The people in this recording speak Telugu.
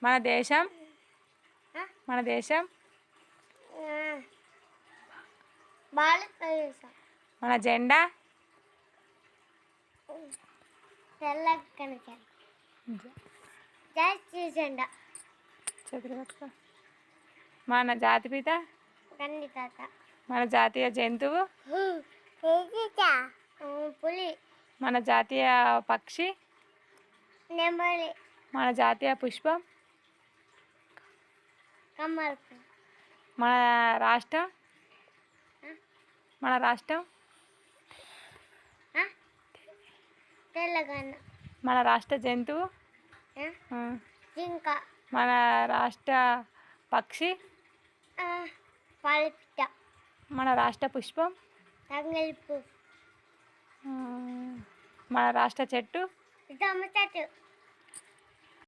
మన దేశం మన దేశం భారతదేశం. మన జెండా తెల్ల కనక జాతీయ జెండా. చేతులు పట్టుకో. మన జాతిపిత కంది తాత. మన జాతీయ జంతువు పులి. మన జాతీయ పక్షి నెమలి. మన జాతీయ పుష్పం కమల్. మన రాష్ట్రం మన రాష్ట్రం తెలంగాణ. మన రాష్ట్ర జంతువు జింక. మన రాష్ట్ర పక్షి పాలపిట్ట. మన రాష్ట్ర పుష్పం తంగేలి పువ్వు. మన రాష్ట్ర చెట్టు జామ చెట్టు.